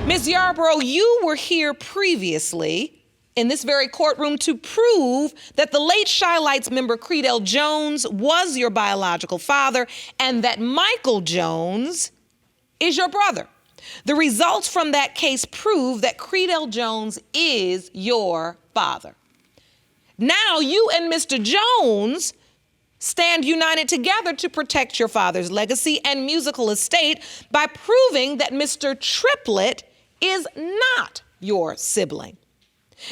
Ms. Yarborough, you were here previously in this very courtroom to prove that the late Chi-Lites member Creedell Jones was your biological father and that Michael Jones is your brother. The results from that case prove that Creedell Jones is your father. Now you and Mr. Jones stand united together to protect your father's legacy and musical estate by proving that Mr. Triplett is not your sibling.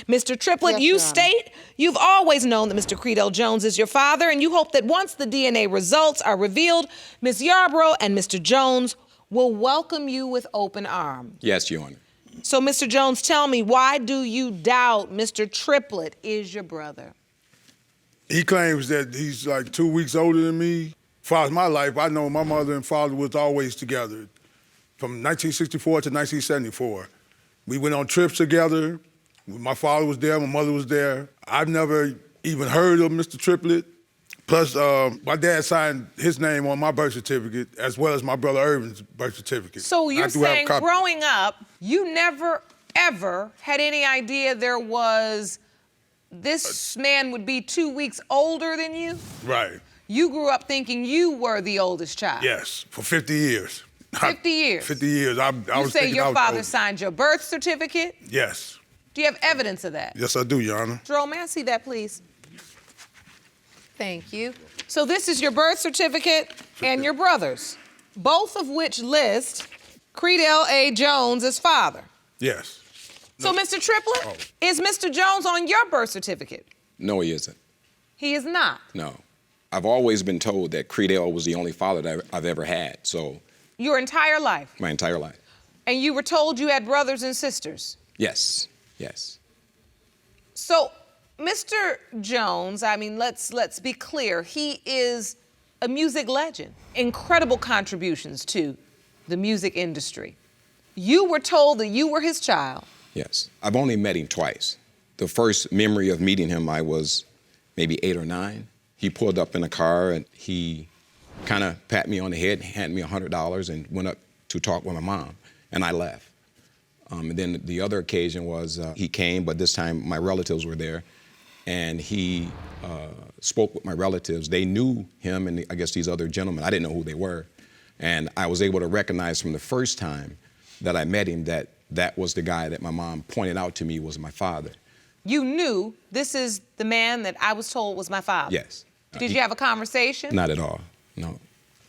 Mr. Triplett, Yes, you Your Honor. state you've always known that Mr. Creedell Jones is your father, and you hope that once the DNA results are revealed, Ms. Yarborough and Mr. Jones will welcome you with open arms. Yes, Your Honor. So, Mr. Jones, tell me, why do you doubt Mr. Triplett is your brother? He claims that he's like 2 weeks older than me. As far as my life, I know my mother and father was always together. From 1964 to 1974. We went on trips together. My father was there, my mother was there. I've never even heard of Mr. Triplett. Plus, my dad signed his name on my birth certificate as well as my brother Irvin's birth certificate. So you're I do have a saying copy. growing up, you never, ever had any idea there was this man would be 2 weeks older than you? Right, You grew up thinking you were the oldest child. yes, for 50 years. 50 years? 50 years. I You was say thinking I your was father older. signed your birth certificate? Yes, Do you have evidence of that? yes I do, Your Honor. Jerome, may I see that, please? Thank you. So this is your birth certificate and your brother's, both of which list Creedell A. Jones as father. Yes. So, Mr. Triplett, Oh. is Mr. Jones on your birth certificate? No, he isn't. He is not. No. I've always been told that Creedell was the only father that I've ever had, so Your entire life. my entire life. And you were told you had brothers and sisters. Yes, yes. So, Mr. Jones, I mean, let's be clear. He is a music legend. Incredible contributions to the music industry. You were told that you were his child. Yes. I've only met him twice. The first memory of meeting him, I was maybe 8 or 9. He pulled up in a car and he kind of pat me on the head and handed me $100 and went up to talk with my mom, and I left. And then the other occasion was he came, but this time my relatives were there, and he spoke with my relatives. They knew him and I guess these other gentlemen. I didn't know who they were. And I was able to recognize from the first time that I met him that that was the guy that my mom pointed out to me was my father. You knew this is the man that I was told was my father. Yes. Did you have a conversation? Not at all, no.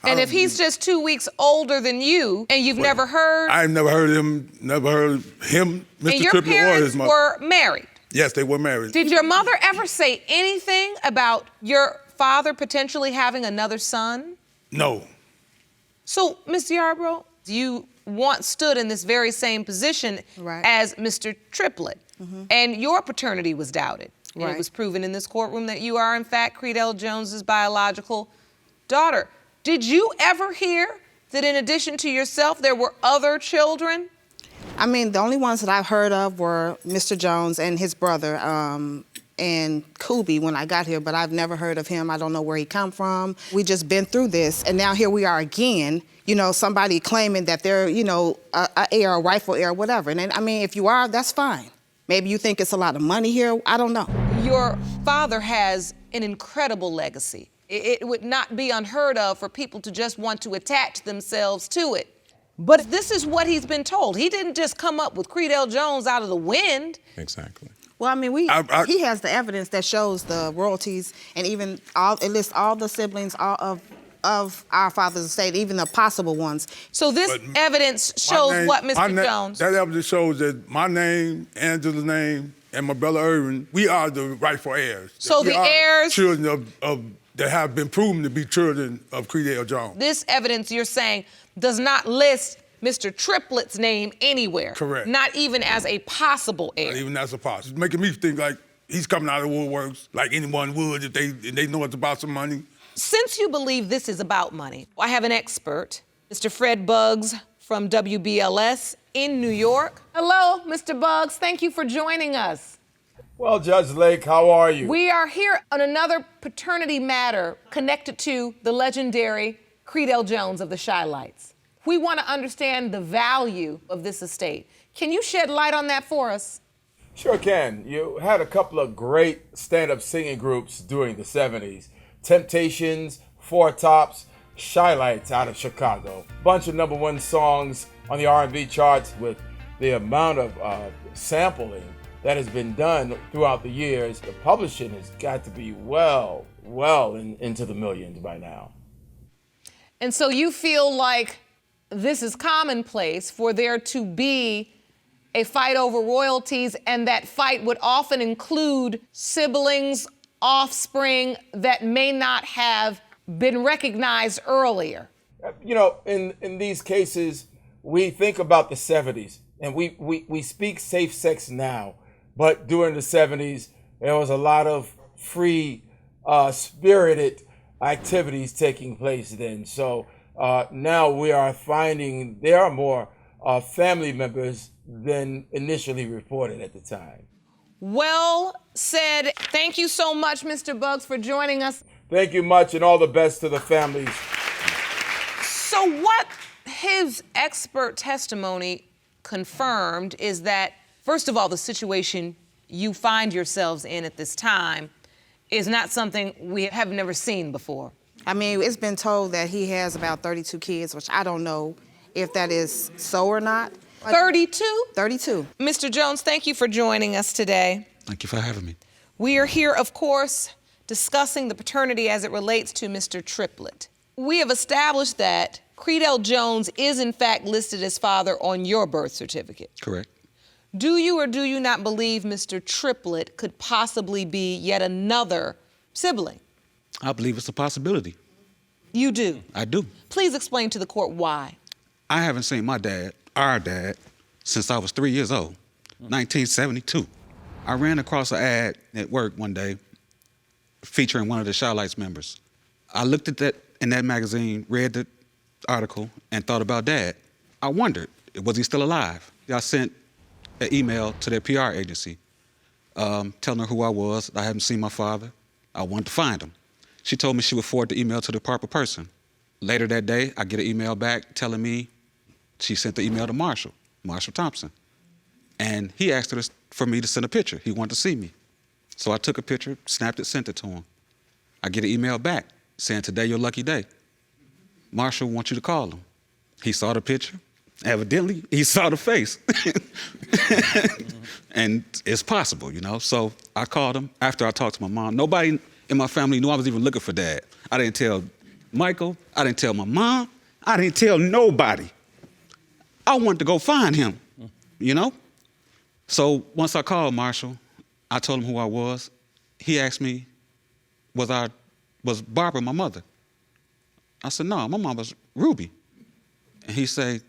And if he's just 2 weeks older than you and you've never heard, I've never heard of him, Mr. and your Triplett or his parents mother. were married, Yes, they were married. did your mother ever say anything about your father potentially having another son? No. So, Ms. Yarborough, you once stood in this very same position Right. as Mr. Triplett, and your paternity was doubted. And it Right. was proven in this courtroom that you are, in fact, Creedell Jones's biological daughter. Did you ever hear that in addition to yourself, there were other children? I mean, the only ones that I've heard of were Mr. Jones and his brother, and Kubi when I got here, but I've never heard of him. I don't know where he come from. We just been through this, and now here we are again, you know, somebody claiming that they're, you know, a heir, a rightful heir, whatever. And then, I mean, if you are, that's fine. Maybe you think it's a lot of money here. I don't know. Your father has an incredible legacy. It would not be unheard of for people to just want to attach themselves to it. But this is what he's been told. He didn't just come up with Creedell Jones out of the wind. Exactly. Well, I mean, he has the evidence that shows the royalties, and even it lists all the siblings of our father's estate, even the possible ones. So this But evidence shows what, my Mr. Jones? That evidence shows that my name, Angela's name, and my brother Irvin, we are the rightful heirs. So We the are heirs- children of that have been proven to be children of Creedell Jones. This evidence, you're saying, does not list Mr. Triplett's name anywhere. Correct. Not even as a possible heir. Not even that's a possible. It's making me think like he's coming out of the woodworks like anyone would if they know it's about some money. Since you believe this is about money, I have an expert, Mr. Fred Buggs from WBLS in New York. Hello, Mr. Buggs. Thank you for joining us. Well, Judge Lake, how are you? We are here on another paternity matter connected to the legendary Creedell Jones of the Chi-Lites. we want to understand the value of this estate. Can you shed light on that for us? Sure can. You had a couple of great stand-up singing groups during the 70s. Temptations, Four Tops, Shy Lights out of Chicago. Bunch of #1 songs on the R&B charts with the amount of sampling that has been done throughout the years. The publishing has got to be well into the millions by now. And so you feel like this is commonplace for there to be a fight over royalties, and that fight would often include siblings, offspring that may not have been recognized earlier. You know, in these cases, we think about the 70s, and we speak safe sex now, but during the 70s, there was a lot of free, spirited activities taking place then. So now we are finding there are more family members than initially reported at the time. Well said. Thank you so much, Mr. Buggs, for joining us. Thank you much, and all the best to the families. So what his expert testimony confirmed is that, first of all, the situation you find yourselves in at this time is not something we have never seen before. I mean, it's been told that he has about 32 kids, which I don't know if that is so or not. 32? 32. Mr. Jones, thank you for joining us today. Thank you for having me. We are here, of course, discussing the paternity as it relates to Mr. Triplett. We have established that Creedell Jones is in fact listed as father on your birth certificate. Correct. Do you or do you not believe Mr. Triplett could possibly be yet another sibling? I believe it's a possibility. You do? I do. Please explain to the court why. I haven't seen my dad, our dad, since I was 3 years old, 1972. I ran across an ad at work one day featuring one of the Shy Lights members. I looked at that in that magazine, read the article, and thought about Dad. I wondered, was he still alive? I sent an email to their PR agency telling her who I was. I hadn't seen my father. I wanted to find him. She told me she would forward the email to the proper person. Later that day, I get an email back telling me she sent the email to Marshall Thompson. And he asked her for me to send a picture. He wanted to see me. So I took a picture, snapped it, sent it to him. I get an email back saying, today your lucky day. Marshall wants you to call him. He saw the picture. Evidently, he saw the face. And it's possible, you know? So I called him after I talked to my mom. Nobody in my family knew I was even looking for Dad. I didn't tell Michael. I didn't tell my mom. I didn't tell nobody. I wanted to go find him, you know? So once I called Marshall, I told him who I was. He asked me, was Barbara my mother? I said, no, my mom was Ruby. And he said,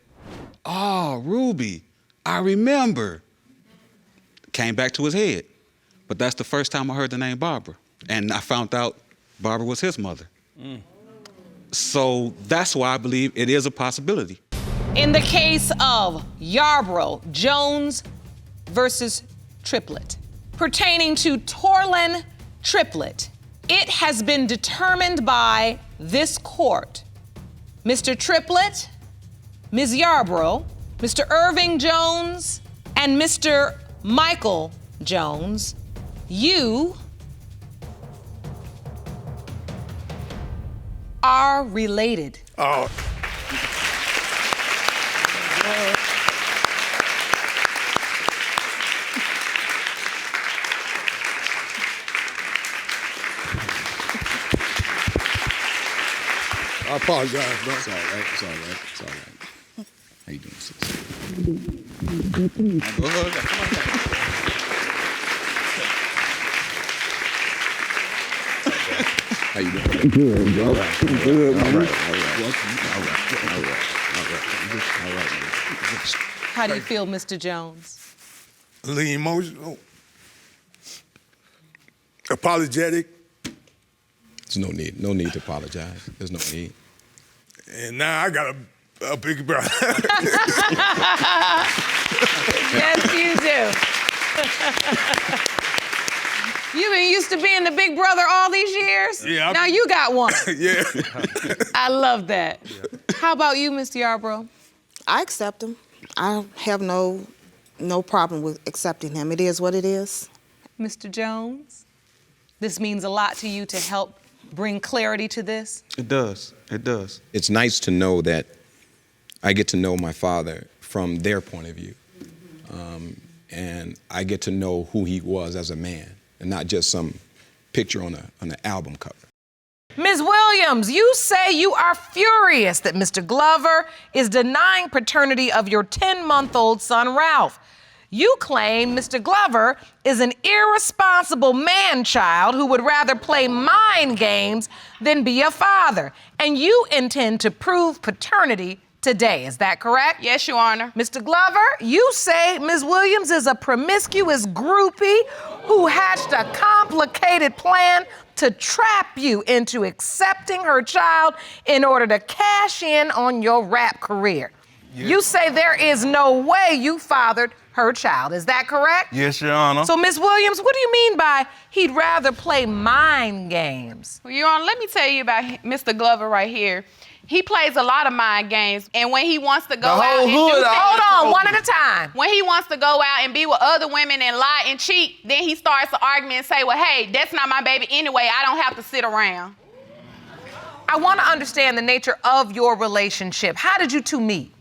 oh, Ruby, I remember. Came back to his head. But that's the first time I heard the name Barbara. And I found out Barbara was his mother. So that's why I believe it is a possibility. In the case of Yarborough Jones versus Triplett, pertaining to Torlin Triplett, it has been determined by this court. Mr. Triplett, Ms. Yarborough, Mr. Irving Jones, and Mr. Michael Jones, you are related. Oh. I apologize, bro. It's all right. It's all right. It's all right. How you doing, sis? Go ahead. Come on back. How you doing? Good, bro. All right. Good, man. All right. How do you feel, Mr. Jones? A little emotional. Apologetic. There's no need. No need to apologize. There's no need. And now I got a big brother. Yes, you do. You've been used to being the big brother all these years? Yeah. Now you got one. Yeah. I love that. How about you, Mr. Yarbrough? I accept him. I have no problem with accepting him. It is what it is. Mr. Jones, this means a lot to you to help bring clarity to this? It does. It does. It's nice to know that I get to know my father from their point of view. And I get to know who he was as a man and not just some picture on an album cover. Ms. Williams, you say you are furious that Mr. Glover is denying paternity of your 10-month-old son, Ralph. You claim Mr. Glover is an irresponsible man-child who would rather play mind games than be a father. And you intend to prove paternity today, is that correct? Yes, Your Honor. Mr. Glover, you say Ms. Williams is a promiscuous groupie who hatched a complicated plan to trap you into accepting her child in order to cash in on your rap career. Yes. You say there is no way you fathered her child, is that correct? Yes, Your Honor. So, Ms. Williams, what do you mean by he'd rather play mind games? Well, Your Honor, let me tell you about Mr. Glover right here. He plays a lot of mind games, and when he wants to go out and do things, hold on, one at a time. when he wants to go out and be with other women and lie and cheat, then he starts to argue and say, well, hey, that's not my baby anyway. I don't have to sit around. I want to understand the nature of your relationship. How did you two meet?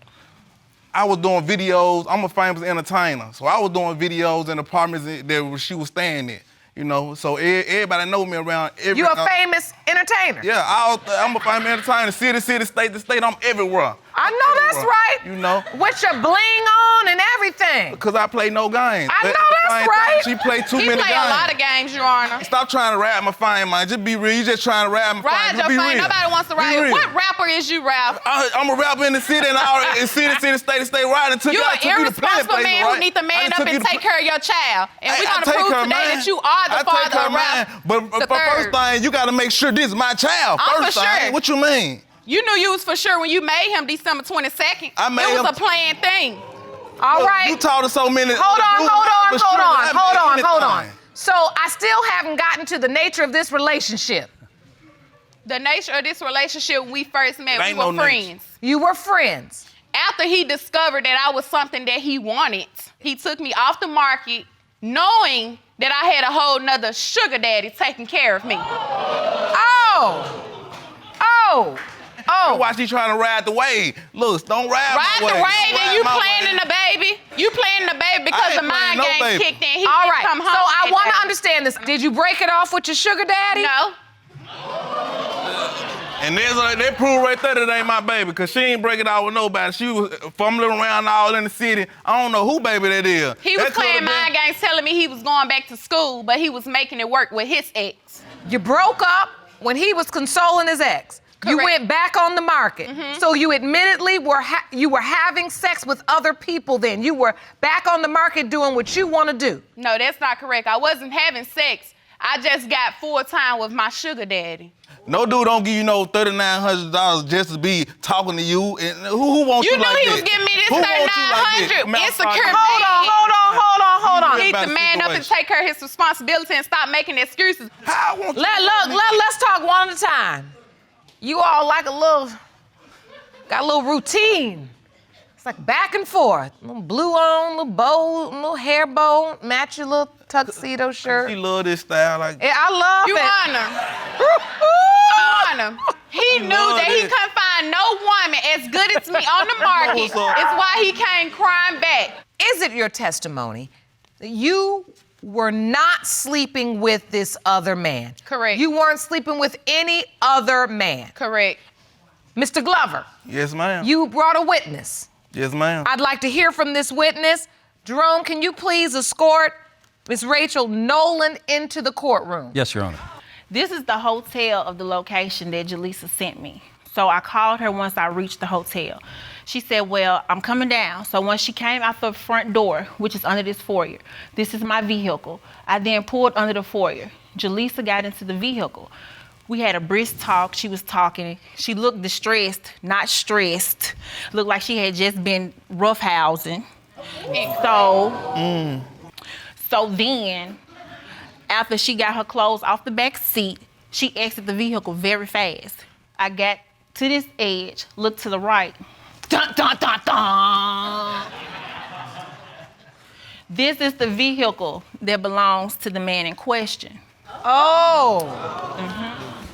I was doing videos. I'm a famous entertainer, so I was doing videos in apartments that she was staying in. You know, so everybody know me around. You a famous entertainer? Yeah, I'm a famous entertainer. City, state to state. I'm everywhere. I know that's right. You know. With your bling on and everything. Because I play no games. I know At the that's same right. time, she play too He many play games. a lot of games, Your Honor. Stop trying to ride my fame, man. Just be real. You just trying to ride my Ride fame. your Just be fame. real. Nobody wants to Be ride. real. What rapper is you, Ralph? I'm a rapper in the city and city, state to state riding. You're an irresponsible man who needs to man up and take care of your child. And we're going to prove today that you are the father of Ralph. But first thing, you got to make sure this is my child. I'm First for thing, sure. what you mean? You knew you was for sure when you made him December 22nd. I made it was him- a planned thing. All right. You taught us so many. Hold on. Anything. So I still haven't gotten to the nature of this relationship. The nature of this relationship, we first met, It we ain't were no nature. friends. You were friends. After he discovered that I was something that he wanted, he took me off the market knowing that I had a whole nother sugar daddy taking care of me. Oh. Why she trying to ride the wave? Look, don't ride Ride my the wave. wave and you my planning wave. the baby. You planning the baby because I the ain't mind planning no games baby. kicked in. He All didn't right. come So home I that want to day. understand this. Did you break it off with your sugar daddy? No. And they prove right there that ain't my baby, because she ain't breaking out with nobody. She was fumbling around all in the city. I don't know who baby that is. He was That coulda playing been- mind games telling me he was going back to school, but he was making it work with his ex. You broke up when he was consoling his ex. You Correct. went back on the market. So you admittedly were having sex with other people then. You were back on the market doing what you want to do. No, that's not correct. I wasn't having sex. I just got full time with my sugar daddy. No dude don't give you no $3,900 just to be talking to you. And who wants you You knew like he that? was giving me this Who wants you like that? $3,900. Insecure man. Hold on. He need about to the man up and situation. take care of his responsibility and stop making excuses. How I want you Let's talk one at a time. You all got a little routine. It's like back and forth. Little blue on, little bow, little hair bow, match your little tuxedo shirt. She love this style. Like, Yeah, I love Your it. Honor, he knew that he this. couldn't find no woman as good as me on the market. It's why he came crying back. Is it your testimony that you were not sleeping with this other man? Correct. You weren't sleeping with any other man. Correct. Mr. Glover, yes, ma'am. you brought a witness. Yes, ma'am. I'd like to hear from this witness. Jerome, can you please escort Miss Rachel Nolan into the courtroom? Yes, Your Honor. This is the hotel of the location that Jaleesa sent me. So I called her once I reached the hotel. She said, well, I'm coming down. So when she came out the front door, which is under this foyer, this is my vehicle. I then pulled under the foyer. Jaleesa got into the vehicle. We had a brisk talk. She was talking. She looked distressed, not stressed. Looked like she had just been roughhousing. And so then, after she got her clothes off the back seat, she exited the vehicle very fast. I got to this edge, look to the right. Dun, dun, dun, dun. This is the vehicle that belongs to the man in question. Oh.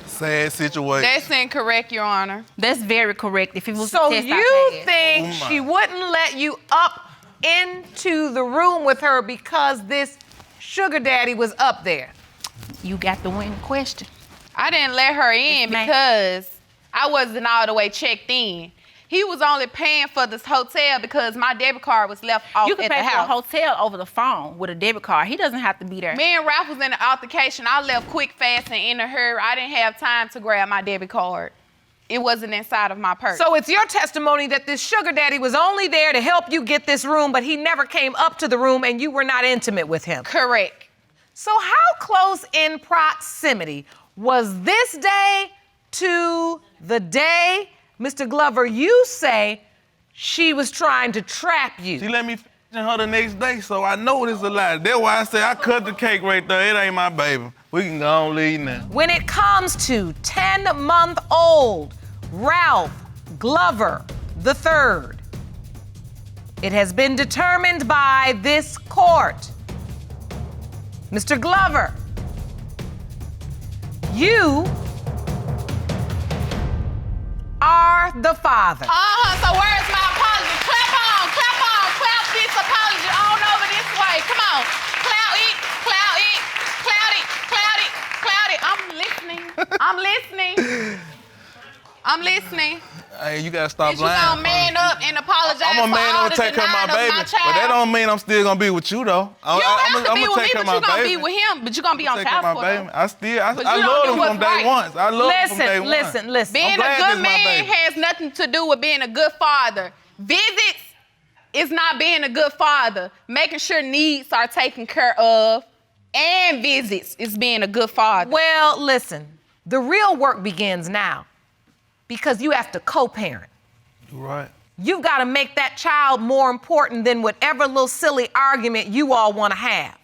Sad situation. That's incorrect, Your Honor. That's very correct. If it was So a test you I passed. think she wouldn't let you up into the room with her because this sugar daddy was up there? You got the winning question. I didn't let her in Yes, ma'am. because I wasn't all the way checked in. He was only paying for this hotel because my debit card was left off You at can the pay for a house. hotel over the phone with a debit card. He doesn't have to be there. Me and Ralph was in an altercation. I left quick, fast, and in a hurry. I didn't have time to grab my debit card. It wasn't inside of my purse. So it's your testimony that this sugar daddy was only there to help you get this room, but he never came up to the room and you were not intimate with him. Correct. So how close in proximity was this day to the day, Mr. Glover, you say she was trying to trap you? She let me in her the next day, so I know it's a lie. That's why I say I cut the cake right there. It ain't my baby. We can go on leave now. When it comes to 10-month-old Ralph Glover III, it has been determined by this court, Mr. Glover, you are the father. So where's my apology? Clap this apology on over this way. Come on. Clout it. I'm listening. Hey, you gotta stop Is you lying. gonna man up and apologize I'm a man for all that the will take care of my denying baby, of my but that child? don't mean I'm still gonna be with you though. You don't have to be with me, take care but of my you're gonna baby. be with him. But you're gonna be on Take care of child my support. baby. I But love you don't do him from what's day right. one. I love him from day one. Listen. Being glad a this good my man baby. has nothing to do with being a good father. Visits is not being a good father. Making sure needs are taken care of and visits is being a good father. Well, listen, the real work begins now because you have to co-parent. You right. You've got to make that child more important than whatever little silly argument you all want to have.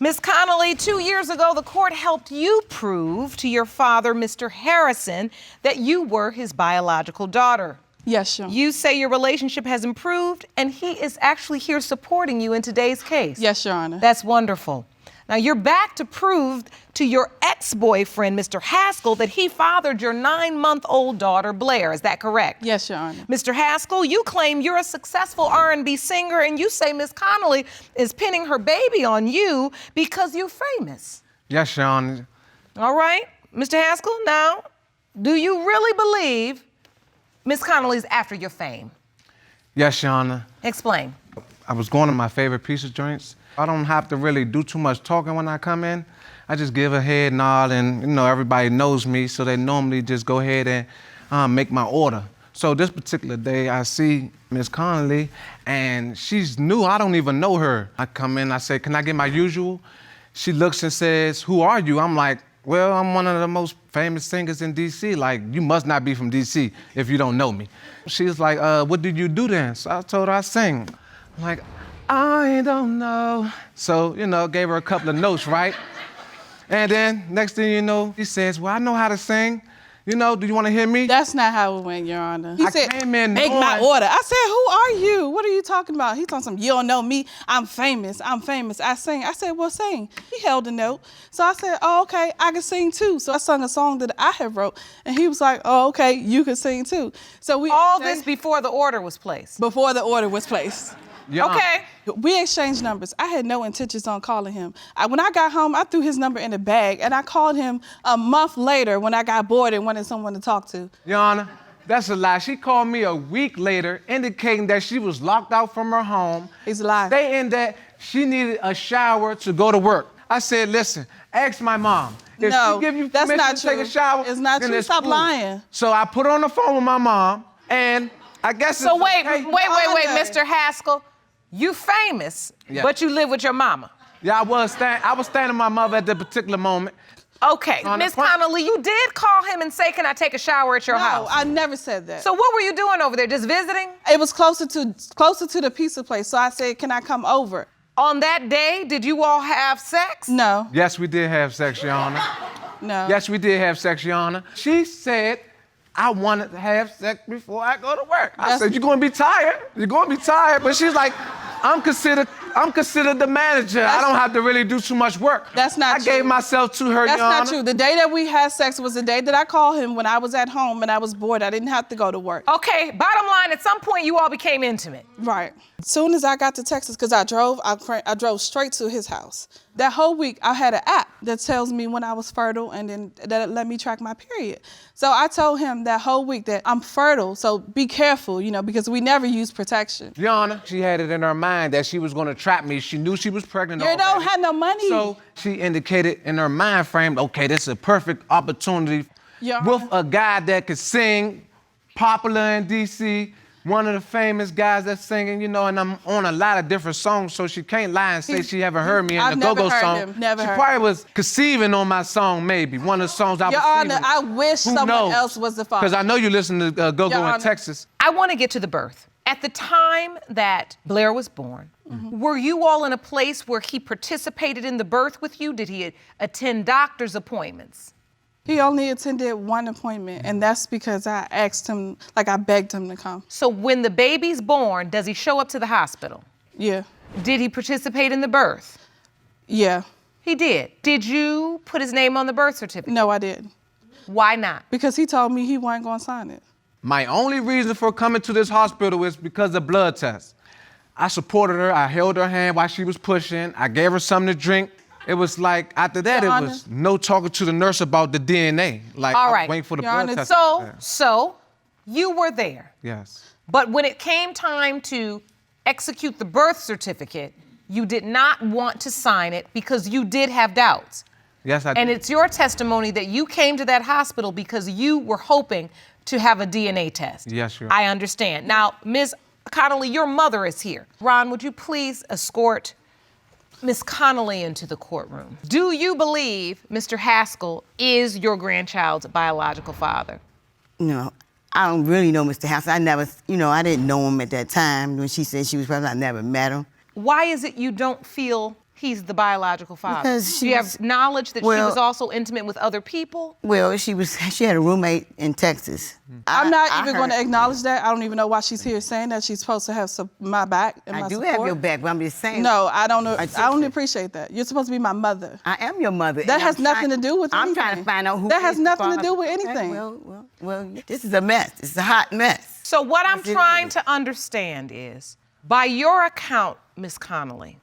Ms. Connolly, 2 years ago, the court helped you prove to your father, Mr. Harrison, that you were his biological daughter. Yes, Your Honor. You say your relationship has improved, and he is actually here supporting you in today's case. Yes, Your Honor. That's wonderful. Now, you're back to prove to your ex-boyfriend, Mr. Haskell, that he fathered your 9-month-old daughter, Blair. Is that correct? Yes, Your Honor. Mr. Haskell, you claim you're a successful R&B singer, and you say Miss Connolly is pinning her baby on you because you're famous. Yes, Your Honor. All right, Mr. Haskell, now, do you really believe Miss Connolly's after your fame? Yes, Your Honor. Explain. I was going to my favorite pizza joints. I don't have to really do too much talking when I come in. I just give a head nod and, you know, everybody knows me, so they normally just go ahead and make my order. So this particular day, I see Miss Connolly, and she's new. I don't even know her. I come in, I say, can I get my usual? She looks and says, who are you? I'm like, well, I'm one of the most famous singers in D.C. Like, you must not be from D.C. if you don't know me. She's like, what did you do then? So I told her I sing. I'm like, I don't know. So, you know, gave her a couple of notes, right? And then next thing you know, he says, well, I know how to sing. You know, do you want to hear me? That's not how it went, Your Honor. He I said, came in make my knowing- order. I said, who are you? What are you talking about? He told something, you don't know me. I'm famous. I sing. I said, well, sing. He held a note. So I said, oh, okay, I can sing too. So I sung a song that I had wrote. And he was like, oh, okay, you can sing too. So we All this before the order was placed. before the order was placed. Your Honor. Okay. We exchanged numbers. I had no intentions on calling him. When I got home, I threw his number in a bag, and I called him a month later when I got bored and wanted someone to talk to. Your Honor, that's a lie. She called me a week later, indicating that she was locked out from her home. He's a lie. Stating that she needed a shower to go to work. I said, listen, ask my mom. If No, she give you that's permission not to take true. a shower, It's not then true. Stop cool. lying. So I put her on the phone with my mom, and I guess So it's wait, okay. Mr. Haskell. You famous, Yeah. but you live with your mama. Yeah, I was standing with my mother at that particular moment. Okay, On the Miss point- Connolly, you did call him and say, can I take a shower at your No, house? I never said that. So what were you doing over there, just visiting? It was closer to the pizza place, so I said, can I come over? On that day, did you all have sex? No, Yes, we did have sex, Your Honor. no. Yes, we did have sex, Your Honor. She said I wanted to have sex before I go to work. I said, you're gonna be tired. You're gonna be tired. But she's like, I'm considered the manager. I don't have to really do too much work. That's not true. I gave myself to her, That's Your not Honor. true. The day that we had sex was the day that I called him when I was at home and I was bored. I didn't have to go to work. Okay, bottom line, at some point you all became intimate. Right. As soon as I got to Texas, because I drove straight to his house. That whole week, I had an app that tells me when I was fertile and then that let me track my period. So I told him that whole week that I'm fertile, so be careful, because we never use protection. Your Honor, she had it in her mind that she was gonna trap me. She knew she was pregnant You already. don't have no money. So she indicated in her mind frame, okay, this is a perfect opportunity with a guy that could sing, popular in D.C., one of the famous guys that's singing, and I'm on a lot of different songs, so she can't lie and say she haven't heard me in the Go-Go song. Never she heard probably him. was conceiving on my song, maybe. One of the songs I was Your Honor, singing. I wish someone else was the father. Because I know you listen to Go-Go Your in Honor. Texas. I want to get to the birth. At the time that Blair was born, were you all in a place where he participated in the birth with you? Did he attend doctor's appointments? He only attended one appointment, and that's because I asked him, I begged him to come. So when the baby's born, does he show up to the hospital? Yeah. Did he participate in the birth? Yeah. He did. Did you put his name on the birth certificate? No, I didn't. Why not? Because he told me he wasn't going to sign it. My only reason for coming to this hospital is because of blood tests. I supported her. I held her hand while she was pushing. I gave her something to drink. It was like, after that, Your it Honor. was no talking to the nurse about the DNA. Like, All I was right. waiting for the Your blood Honor, test. So you were there. Yes. But when it came time to execute the birth certificate, you did not want to sign it because you did have doubts. Yes, I And did. it's your testimony that you came to that hospital because you were hoping to have a DNA test. Yes, Your I understand. Now, Ms. Connolly, your mother is here. Ron, would you please escort Ms. Connolly into the courtroom? Do you believe Mr. Haskell is your grandchild's biological father? No, I don't really know Mr. Haskell. I never, I didn't know him at that time when she said she was pregnant. I never met him. Why is it you don't feel he's the biological father? Because Do you have knowledge that she was also intimate with other people? Well, she had a roommate in Texas. I'm not even going to acknowledge that. I don't even know why she's here saying that. She's supposed to have my back and my I do support. have your back, but I'm just saying. No, I don't know. I don't appreciate that. You're supposed to be my mother. I am your mother. That has nothing to do with anything. I'm trying to find out who That has is the nothing to father. do with anything. Okay, well, this is a mess. It's a hot mess. So what I'm Yes, it trying is. to understand is, by your account, Ms. Connolly,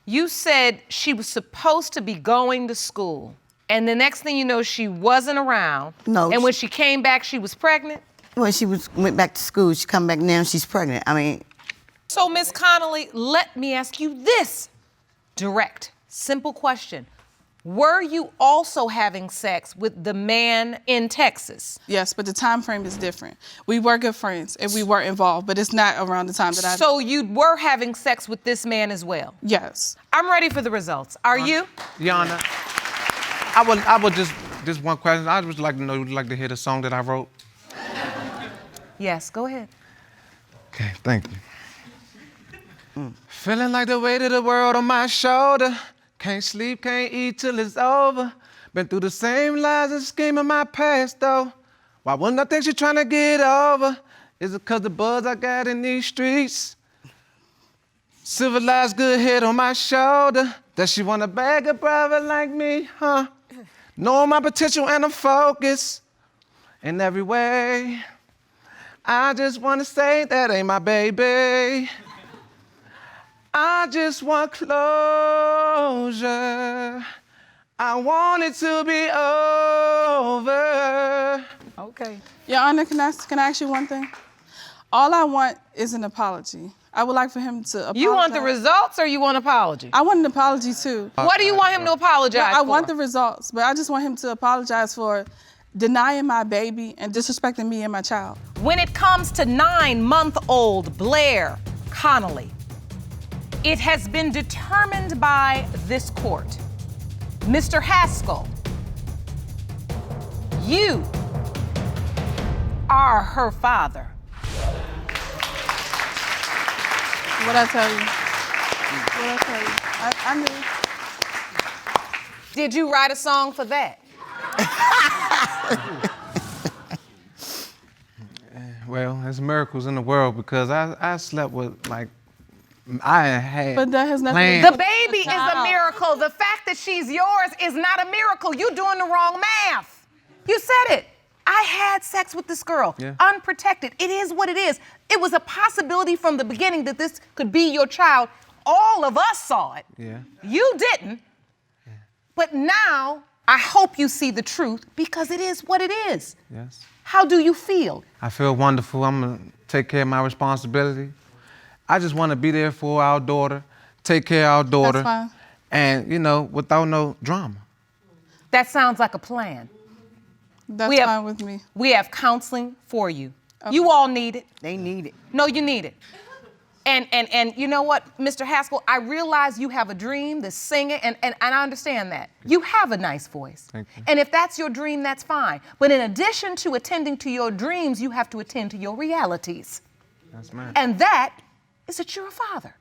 you said she was supposed to be going to school, and the next thing you know, she wasn't around. No. And when she came back, she was pregnant? Well, went back to school. She come back now. She's pregnant. I mean, So, Ms. Connolly, let me ask you this direct, simple question. Were you also having sex with the man in Texas? Yes, but the time frame is different. We were good friends and we were involved, but it's not around the time that I... So you were having sex with this man as well? Yes. I'm ready for the results. Are you? Your Honor, I would just one question. I would like to know, would you like to hear the song that I wrote? Yes, go ahead. Okay, thank you. Feeling like the weight of the world on my shoulder. Can't sleep, can't eat till it's over. Been through the same lies and scheme of my past, though. Why wouldn't I think she's trying to get over? Is it cause the buzz I got in these streets? Civilized good head on my shoulder. Does she wanna bag a brother like me, huh? Knowing my potential and I'm focused in every way. I just wanna say that ain't my baby. I just want closure. I want it to be over. okay. Your Honor, can I ask you one thing? All I want is an apology. I would like for him to apologize. You want the results or you want an apology? I want an apology too. What do you want him to apologize I for? want the results, but I just want him to apologize for denying my baby and disrespecting me and my child. When it comes to 9-month-old Blair Connolly, it has been determined by this court. Mr. Haskell, you are her father. What'd I tell you? What'd I tell you? I knew. Did you write a song for that? Well, there's miracles in the world because I slept with, like, I had But that has nothing plans. to The baby is a miracle. The fact that she's yours is not a miracle. You're doing the wrong math. You said it. I had sex with this girl, unprotected. It is what it is. It was a possibility from the beginning that this could be your child. All of us saw it. Yeah. You didn't. Yeah. But now I hope you see the truth because it is what it is. Yes. How do you feel? I feel wonderful. I'm gonna take care of my responsibility. I just want to be there for our daughter, take care of our daughter, fine. and without no drama. That sounds like a plan. That's fine with me. We have counseling for you. You all need it. They need it. No, you need it. And you know what, Mr. Haskell, I realize you have a dream, this singing, and I understand that. You have a nice voice. Thank you. And if that's your dream, that's fine. But in addition to attending to your dreams, you have to attend to your realities. That's mine. And that is that you're a father.